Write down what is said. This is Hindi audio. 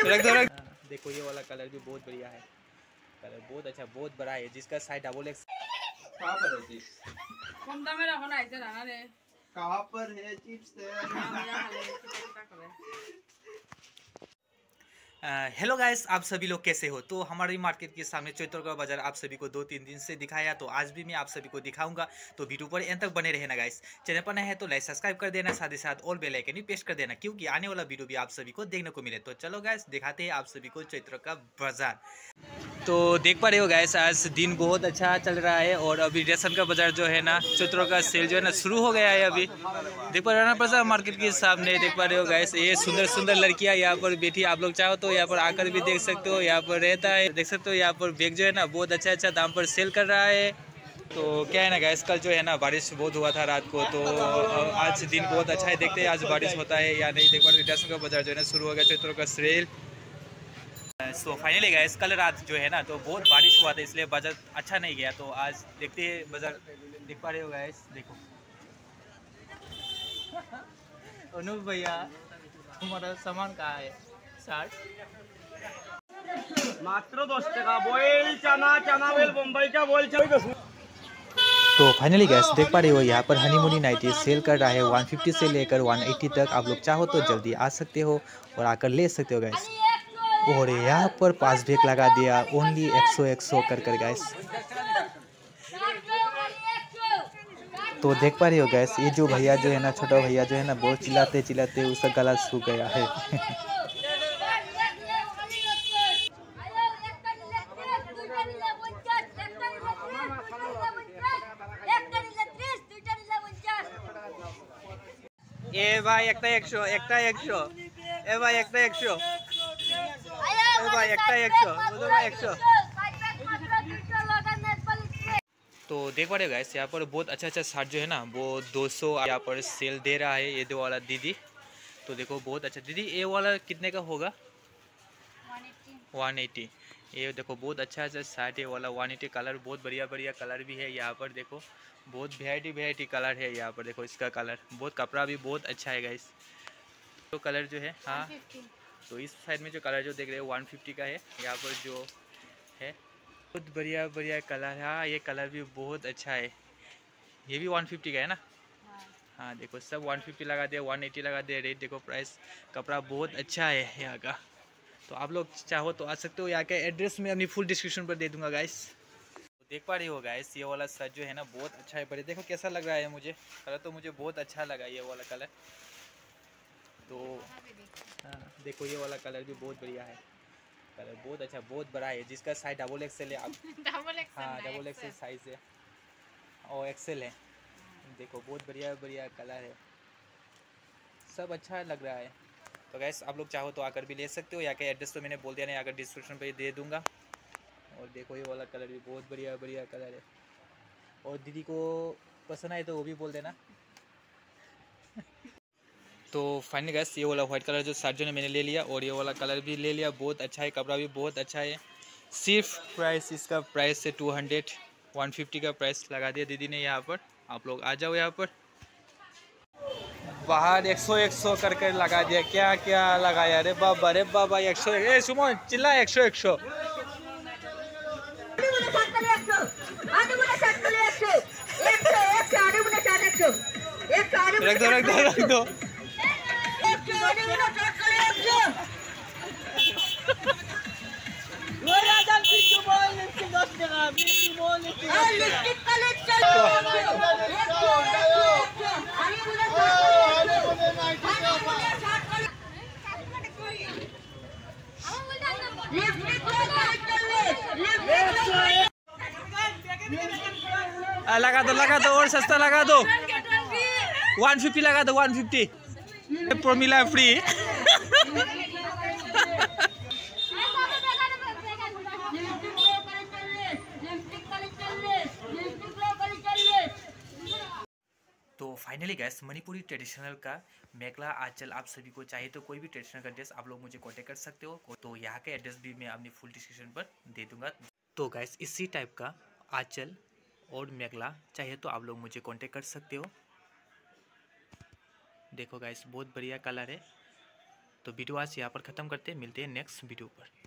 रख दो रख। देखो ये वाला कलर भी बहुत बढ़िया है, कलर बहुत अच्छा, बहुत बड़ा है, जिसका साइज डबल एक्स। कहाँ पर है चिप्स? कहाँ पर है चिप्स? हेलो गाइस, आप सभी लोग कैसे हो? तो हमारी मार्केट के सामने चैतरगढ़ बाजार आप सभी को 2-3 दिन से दिखाया, तो आज भी मैं आप सभी को दिखाऊंगा। तो वीडियो पर एंड तक बने रहना गाइस। चैनल पर नए हैं तो लाइक सब्सक्राइब कर देना, साथ ही साथ ऑल बेल आइकन भी प्रेस कर देना, क्योंकि आने वाला वीडियो भी आप सभी को देखने को मिले। तो चलो गाइस, दिखाते हैं आप सभी को चैतरगढ़ बाजार। तो देख पा रहे हो गाइस, आज दिन बहुत अच्छा चल रहा है और अभी रेशन का बाजार जो है ना, चैतरगढ़ का सेल जो है ना शुरू हो गया है। अभी देख पा रहे हो ना, बाजार मार्केट के सामने देख पा रहे हो गाइस, ये सुंदर सुंदर लड़कियां यहाँ पर बैठी, आप लोग चाहो तो यहाँ पर आकर भी देख सकते हो। यहाँ पर रहता है, देख सकते हो यहाँ पर बैग जो है ना बहुत अच्छा अच्छा दाम पर सेल कर रहा है। तो क्या है ना गाइस, कल जो है ना बारिश बहुत हुआ था रात को, तो आज दिन बहुत अच्छा है, देखते हैं आज बारिश होता है या नहीं। देख पा रहे हो रेशन का बाजार जो है ना शुरू हो गया, चैतरगढ़ का सेल। सो फाइनली गाइस, कल रात जो है ना तो बहुत बारिश हुआ था, इसलिए बाजार अच्छा नहीं गया। तो आज देखते हैं बाजार। देख पा रहे हो गाइस, देखो अनूप भैया हमारा सामान कहाँ है? शर्ट मात्र 10 টাকা বয়েল চানা চানা বেল বোম্বাইটা বলছে। तो फाइनली गैस देख पा रहे हो, यहाँ पर हनीमूनी नाइटी सेल कर रहा है 150 से लेकर 180 तक। आप लोग चाहो तो जल्दी आ सकते हो और आकर ले सकते हो गैस। और यहाँ पर 5 बैग लगा दिया ओनली 100 कर गैस। तो देख पा रहे हो गैस, ये जो भैया जो है ना, छोटा भैया जो है ना, बहुत चिल्लाते चिल्लाते उसका गला सूख गया है। এ ভাই একটা 100, একটা 100, এ ভাই একটা 100, এ ভাই একটা 100, बोलो भाई 100। तो देख पा रहे हो गाइस, यहाँ पर बहुत अच्छा अच्छा शर्ट जो है ना वो 200 यहाँ पर सेल दे रहा है ये दो वाला दीदी। तो देखो बहुत अच्छा दीदी, ये वाला कितने का होगा? 180। ये देखो बहुत अच्छा अच्छा शर्ट है वाला 180। कलर बहुत बढ़िया बढ़िया कलर भी है यहाँ पर, देखो बहुत वेराइटी कलर है यहाँ पर। देखो इसका कलर बहुत, कपड़ा भी बहुत अच्छा है गाइस। तो कलर जो है हाँ, तो इस साइड में जो कलर जो देख रहे हो 150 का है यहाँ पर जो है, बहुत बढ़िया बढ़िया कलर है। हाँ ये कलर भी बहुत अच्छा है, ये भी 150 का है ना। हाँ देखो सब 150 लगा दिया, 180 लगा दिया रेट। देखो प्राइस, कपड़ा बहुत अच्छा है यहाँ का। तो आप लोग चाहो तो आ सकते हो। यहाँ का एड्रेस मैं अपनी फुल डिस्क्रिप्शन पर दे दूंगा गाइस। तो देख पा रही हो गाइस, ये वाला शर्ट जो है ना बहुत अच्छा है। बड़े देखो कैसा लग रहा है, मुझे कलर तो मुझे बहुत अच्छा लगा ये वाला कलर। तो हाँ देखो ये वाला कलर भी बहुत बढ़िया है, कलर बहुत अच्छा, बहुत बड़ा है, जिसका साइज डबल एक्सेल है। आप हाँ डबल एक्सेल साइज है और एक्सेल है। देखो बहुत बढ़िया बढ़िया कलर है, सब अच्छा लग रहा है। तो गैस आप लोग चाहो तो आकर भी ले सकते हो। यहाँ का एड्रेस तो मैंने बोल दिया नहीं, आकर डिस्क्रिप्शन पे दे दूंगा। और देखो ये वाला कलर भी बहुत बढ़िया बढ़िया कलर है, और दीदी को पसंद आए तो वो भी बोल देना। तो फाइनली गैस, ये वाला व्हाइट कलर जो शर्ट जो है मैंने ले लिया, और ये वाला कलर भी ले लिया, बहुत अच्छा है, कपड़ा भी बहुत अच्छा है। सिर्फ प्राइस, इसका प्राइस है 200, 150 का प्राइस लगा दिया दीदी ने यहाँ पर। आप लोग आ जाओ यहाँ पर। बाहर 100 करके लगा दिया, क्या क्या लगाया रे बाबा, रे बाबा 100। ए सुमन चिल्ला 100। रख दो। लगा दो और सस्ता लगा दो, 150 लगा दो, 150 प्रमिला फ्री। तो फाइनली गैस, मणिपुरी ट्रेडिशनल का मेखला आंचल आप सभी को चाहिए तो कोई भी ट्रेडिशनल का ड्रेस आप लोग मुझे कांटेक्ट कर सकते हो। तो यहाँ का एड्रेस भी मैं अपनी फुल डिस्क्रिप्शन पर दे दूंगा। तो गैस इसी टाइप का आंचल और मेखला चाहिए तो आप लोग मुझे कांटेक्ट कर सकते हो। देखो गाइस बहुत बढ़िया कलर है। तो वीडियो आज यहाँ पर ख़त्म करते हैं, मिलते हैं नेक्स्ट वीडियो पर।